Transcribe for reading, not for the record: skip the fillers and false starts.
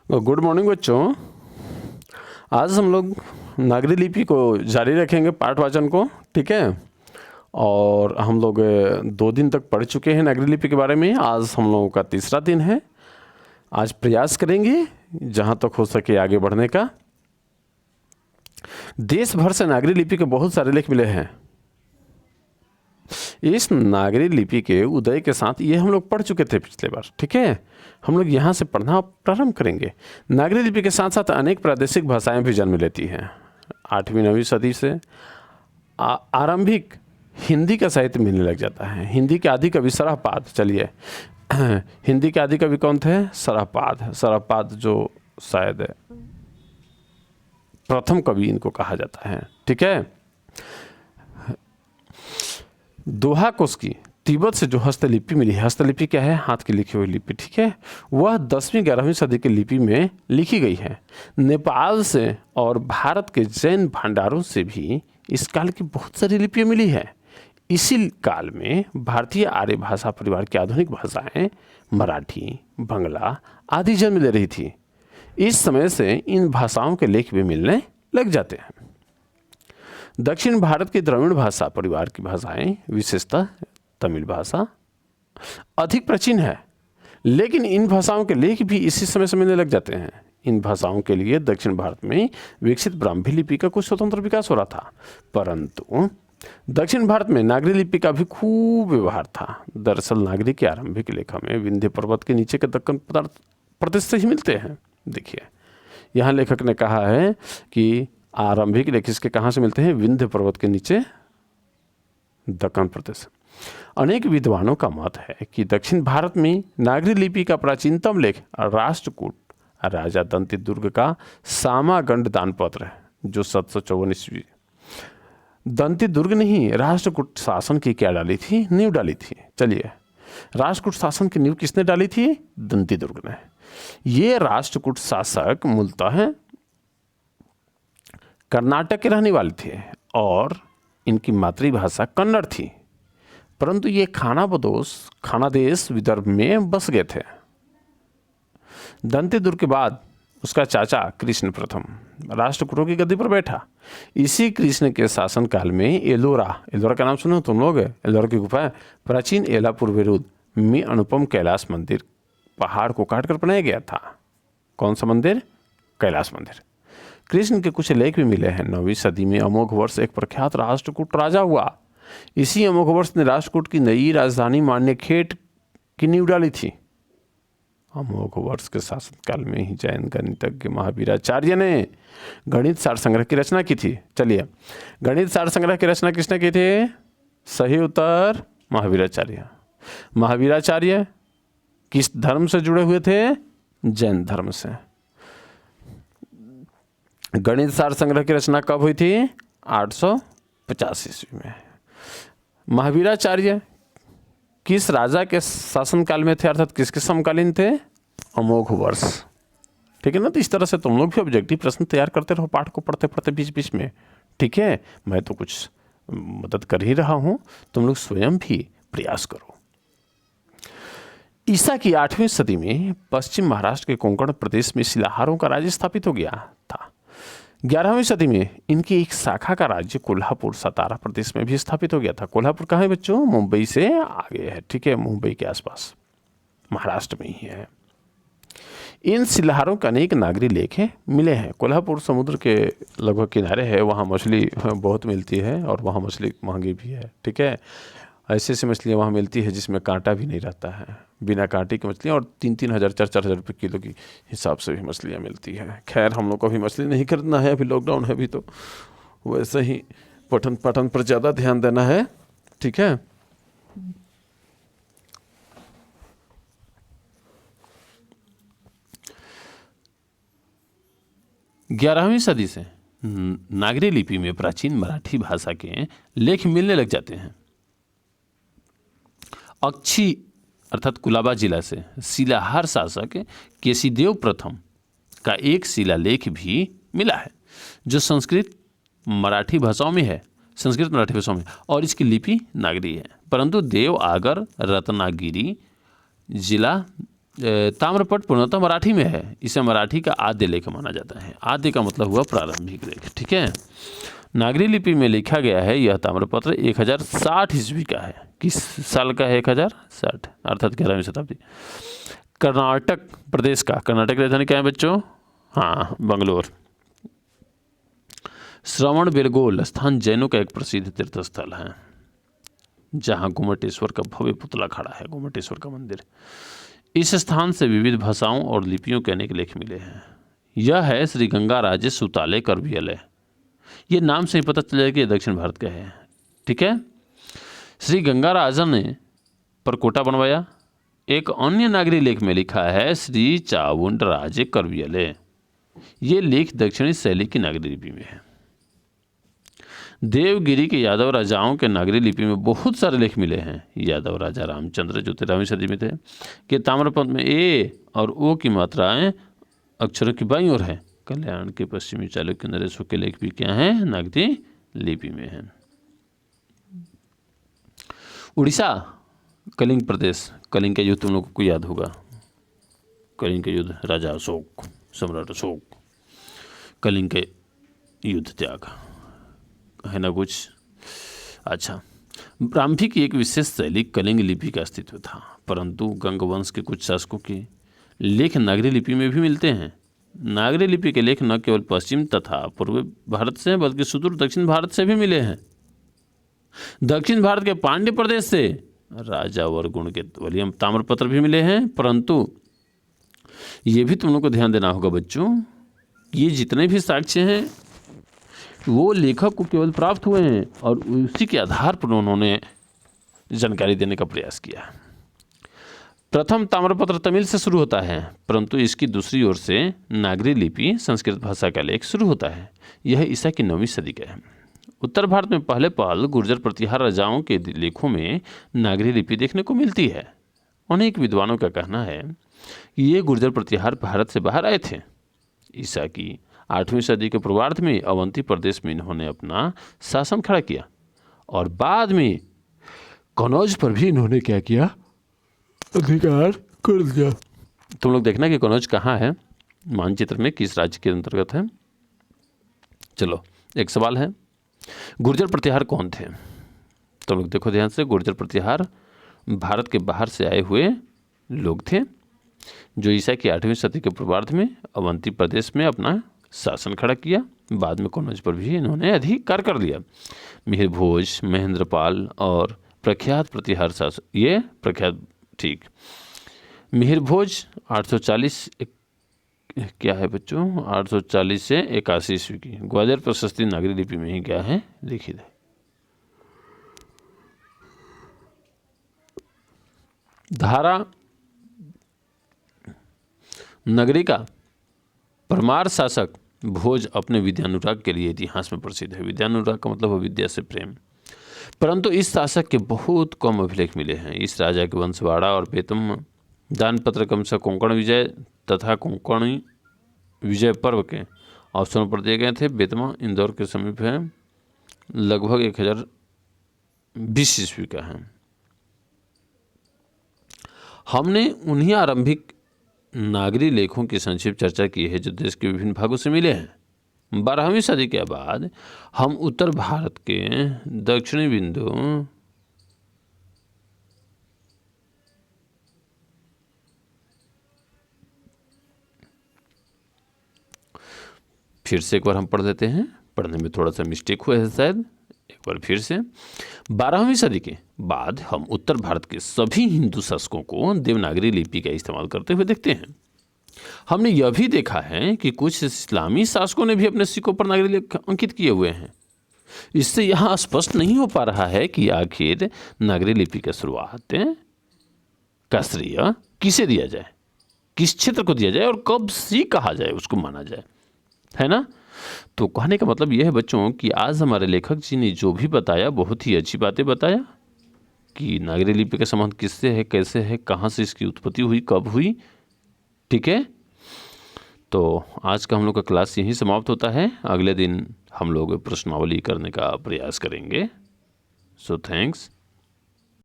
Good morning बच्चों। आज हम लोग नागरी लिपि को जारी रखेंगे पाठ वाचन को, ठीक है। और हम लोग 2 दिन तक पढ़ चुके हैं नागरी लिपि के बारे में। आज हम लोगों का तीसरा दिन है। आज प्रयास करेंगे जहाँ तक हो सके आगे बढ़ने का। देश भर से नागरी लिपि के बहुत सारे लेख मिले हैं। इस नागरी लिपि के उदय के साथ ये हम लोग पढ़ चुके थे पिछले बार, ठीक है। हम लोग यहाँ से पढ़ना प्रारंभ करेंगे। नागरी लिपि के साथ साथ अनेक प्रादेशिक भाषाएं भी जन्म लेती हैं। 8वीं-9वीं सदी से आरंभिक हिंदी का साहित्य मिलने लग जाता है। हिंदी के आदि कवि सरहपाद, चलिए हिंदी के आदि कवि कौन थे? सरहपाद जो शायद प्रथम कवि इनको कहा जाता है, ठीक है। दोहा कोश की तिब्बत से जो हस्तलिपि मिली है, हस्तलिपि क्या है? हाथ की लिखी हुई लिपि, ठीक है। वह 10वीं-11वीं सदी की लिपि में लिखी गई है। नेपाल से और भारत के जैन भंडारों से भी इस काल की बहुत सारी लिपियाँ मिली है। इसी काल में भारतीय आर्य भाषा परिवार की आधुनिक भाषाएं मराठी, बंगला आदि जन्म ले रही थी। इस समय से इन भाषाओं के लेख भी मिलने लग जाते हैं। दक्षिण भारत की द्रविड़ भाषा परिवार की भाषाएं, विशेषतः तमिल भाषा, अधिक प्राचीन है, लेकिन इन भाषाओं के लेख भी इसी समय से मिलने लग जाते हैं। इन भाषाओं के लिए दक्षिण भारत में विकसित ब्राह्मी लिपि का कुछ स्वतंत्र विकास हो रहा था, परंतु दक्षिण भारत में नागरी लिपि का भी खूब व्यवहार था। दरअसल नागरी के आरंभिक लेख में विंध्य पर्वत के नीचे के दक्कन प्रदेश से ही मिलते हैं। देखिए यहाँ लेखक ने कहा है कि आरंभिक लेख इसके कहाँ से मिलते हैं? विंध्य पर्वत के नीचे दक्कन प्रदेश। अनेक विद्वानों का मत है कि दक्षिण भारत में नागरी लिपि का प्राचीनतम लेख राष्ट्रकूट राजा दंती दुर्ग का सामागंड दानपत्र है, जो 754 ईस्वी। दंती दुर्ग ने ही राष्ट्रकूट शासन की क्या डाली थी? नींव डाली थी। चलिए, राष्ट्रकूट शासन की नींव किसने डाली थी? दंती दुर्ग ने। ये राष्ट्रकूट शासक मूलतः कर्नाटक के रहने वाले थे और इनकी मातृभाषा कन्नड़ थी, परंतु ये खानादेश विदर्भ में बस गए थे। दंतेदुर्ग के बाद उसका चाचा कृष्ण प्रथम राष्ट्रकूटों की गद्दी पर बैठा। इसी कृष्ण के शासनकाल में एलोरा का नाम सुनो तुम लोग? एलोरा की गुफा प्राचीन एलापुर विरुद्ध में अनुपम कैलाश मंदिर पहाड़ को काटकर बनाया गया था। कौन सा मंदिर? कैलाश मंदिर। कृष्ण के कुछ लेख भी मिले हैं। 9वीं सदी में अमोघ वर्ष एक प्रख्यात राष्ट्रकूट राजा हुआ। इसी अमोघ वर्ष ने राष्ट्रकूट की नई राजधानी मान्यखेट की नींव डाली थी। अमोघ वर्ष के शासनकाल में ही जैन गणितज्ञ महावीराचार्य ने गणित सार संग्रह की रचना की थी। चलिए, गणित सार संग्रह की रचना किसने की थी? सही उत्तर महावीराचार्य। महावीराचार्य किस धर्म से जुड़े हुए थे? जैन धर्म से। गणित सार संग्रह की रचना कब हुई थी? 850 ईस्वी में। महावीराचार्य किस राजा के शासनकाल में थे, अर्थात किसके समकालीन थे? अमोघ वर्ष, ठीक है ना। तो इस तरह से तुम लोग भी ऑब्जेक्टिव प्रश्न तैयार करते रहो पाठ को पढ़ते पढ़ते बीच बीच में, ठीक है। मैं तो कुछ मदद कर ही रहा हूँ, तुम लोग स्वयं भी प्रयास करो। ईसा की 8वीं सदी में पश्चिम महाराष्ट्र के कोंकण प्रदेश में शिलाहारों का राज्य स्थापित हो गया था। 11वीं सदी में इनकी एक शाखा का राज्य कोल्हापुर सतारा प्रदेश में भी स्थापित हो गया था। कोल्हापुर कहाँ है बच्चों? मुंबई से आगे है, ठीक है, मुंबई के आसपास, महाराष्ट्र में ही है। इन शिलाहारों के अनेक नागरी लेख मिले हैं। कोल्हापुर समुद्र के लगभग किनारे है, वहाँ मछली बहुत मिलती है और वहाँ मछली महंगी भी है, ठीक है। ऐसे ऐसी मछलियाँ वहाँ मिलती है जिसमें कांटा भी नहीं रहता है, बिना कांटे की मछलियाँ, और 3-3 हज़ार 4-4 हज़ार रुपये किलो की हिसाब से भी मछलियाँ मिलती हैं। खैर, हम लोग को अभी मछली नहीं खरीदना है, अभी लॉकडाउन है, अभी तो वैसे ही पठन पर ज़्यादा ध्यान देना है, ठीक है। ग्यारहवीं सदी से नागरी लिपि में प्राचीन मराठी भाषा के लेख मिलने लग जाते हैं। अक्षी अर्थात कुलाबा जिला से शिलाहार शासक केसीदेव प्रथम का एक शिलालेख भी मिला है, जो संस्कृत मराठी भाषाओं में है, और इसकी लिपि नागरी है, परंतु देव आगर रत्नागिरी जिला ताम्रपट पूर्णतः मराठी में है। इसे मराठी का आद्य लेख माना जाता है। आद्य का मतलब हुआ प्रारंभिक लेख, ठीक है। नागरी लिपि में लिखा गया है। यह ताम्रपत्र 1060 ईस्वी का है। किस साल का है? 1060 अर्थात 11वीं शताब्दी। कर्नाटक प्रदेश का, कर्नाटक की राजधानी क्या है बच्चों? हाँ, बंगलोर। श्रवण बेलगोल स्थान जैनों का एक प्रसिद्ध तीर्थ स्थल है, जहाँ गुमटेश्वर का भव्य पुतला खड़ा है, गुमटेश्वर का मंदिर। इस स्थान से विविध भाषाओं और लिपियों के अनेक लेख मिले हैं। यह है श्री गंगाराजे सुताले करवियले। ये नाम से ही पता चल जाएगा कि दक्षिण भारत का है, ठीक है। श्री गंगाराजन ने परकोटा बनवाया। एक अन्य नागरी लेख में लिखा है श्री चावुंड राजे करवियले। ये लेख दक्षिणी शैली की नागरी लिपि में है। देवगिरी के यादव राजाओं के नागरी लिपि में बहुत सारे लेख मिले हैं। यादव राजा रामचंद्र जो 13वीं सदी में थे, कि ताम्रपत्र में ए और ओ की मात्राएं अक्षरों की बाईं ओर है। कल्याण के पश्चिमी चालुक्य नरेशों के लेख भी क्या हैं? नागरी लिपि में हैं। उड़ीसा, कलिंग प्रदेश। कलिंग का युद्ध तुम लोगों को याद होगा। कलिंग का युद्ध, राजा अशोक, सम्राट अशोक, कलिंग के युद्ध त्याग है ना कुछ। अच्छा, प्रारंभिक की एक विशेष शैली कलिंग लिपि का अस्तित्व था, परंतु गंग वंश के कुछ शासकों के लेख नागरी लिपि में भी मिलते हैं। नागरी लिपि के लेख न केवल पश्चिम तथा पूर्व भारत से बल्कि सुदूर दक्षिण भारत से भी मिले हैं। दक्षिण भारत के पांड्य प्रदेश से राजा वरगुण के वलियम ताम्रपत्र भी मिले हैं, परंतु ये भी तुम लोग को ध्यान देना होगा बच्चों, ये जितने भी साक्ष्य हैं वो लेखक को केवल प्राप्त हुए हैं और उसी के आधार पर उन्होंने जानकारी देने का प्रयास किया। प्रथम ताम्रपत्र तमिल से शुरू होता है, परंतु इसकी दूसरी ओर से नागरी लिपि संस्कृत भाषा का लेख शुरू होता है। यह ईसा की 9वीं सदी का है। उत्तर भारत में पहले पहल गुर्जर प्रतिहार राजाओं के लेखों में नागरी लिपि देखने को मिलती है। अनेक विद्वानों का कहना है कि ये गुर्जर प्रतिहार भारत से बाहर आए थे। ईसा की 8वीं सदी के पूर्वार्ध में अवंती प्रदेश में इन्होंने अपना शासन खड़ा किया और बाद में कनौज पर भी इन्होंने क्या किया? अधिकार कर दिया। तुम लोग देखना कि कनौज कहाँ है, मानचित्र में किस राज्य के अंतर्गत है। चलो, एक सवाल है, गुर्जर प्रतिहार कौन थे? तुम लोग देखो ध्यान से। गुर्जर प्रतिहार भारत के बाहर से आए हुए लोग थे जो ईसा की 8वीं सदी के पूर्वार्ध में अवंती प्रदेश में अपना शासन खड़ा किया। बाद में कनौज पर भी इन्होंने अधिकार कर लिया। मिहिर भोज, महेंद्रपाल और प्रख्यात प्रतिहार शासक, ये प्रख्यात, ठीक। मिहिर भोज 840 क्या है बच्चों? 840 से 81 ईस्वी की ग्वालियर प्रशस्ति नागरी लिपि में ही क्या है? लिखित है। धारा नगरी का परमार शासक भोज अपने विद्यानुराग के लिए इतिहास में प्रसिद्ध है। विद्यानुराग का मतलब है विद्या से प्रेम। परंतु इस शासक के बहुत कम अभिलेख मिले हैं। इस राजा के वंशवाड़ा और बेतम दानपत्र क्रमशः कोंकण विजय तथा कोंकणी विजय पर्व के अवसरों पर दिए गए थे। बेतमा इंदौर के समीप है, लगभग 1020 ईस्वी का है। हमने उन्हीं आरंभिक नागरी लेखों की संक्षिप्त चर्चा की है जो देश के विभिन्न भागों से मिले हैं। 12वीं सदी के बाद हम उत्तर भारत के दक्षिणी बिंदु फिर से एक बार हम पढ़ लेते हैं, पढ़ने में थोड़ा सा मिस्टेक हुआ है शायद, एक बार फिर से। 12वीं सदी के बाद हम उत्तर भारत के सभी हिंदू शासकों को देवनागरी लिपि का इस्तेमाल करते हुए देखते हैं। हमने यह भी देखा है कि कुछ इस्लामी शासकों ने भी अपने सिक्कों पर नागरी लेख अंकित किए हुए हैं। इससे यह स्पष्ट नहीं हो पा रहा है कि आखिर नागरी लिपि का शुरुआत का श्रेय किसे दिया जाए, किस क्षेत्र को दिया जाए और कब से कहा जाए, उसको माना जाए, है ना। तो कहने का मतलब यह है बच्चों कि आज हमारे लेखक जी ने जो भी बताया बहुत ही अच्छी बातें बताया कि नागरी लिपि का संबंध किससे है, कैसे है, कहाँ से इसकी उत्पत्ति हुई, कब हुई, ठीक है। तो आज का हम लोग का क्लास यहीं समाप्त होता है। अगले दिन हम लोग प्रश्नावली करने का प्रयास करेंगे। So thanks.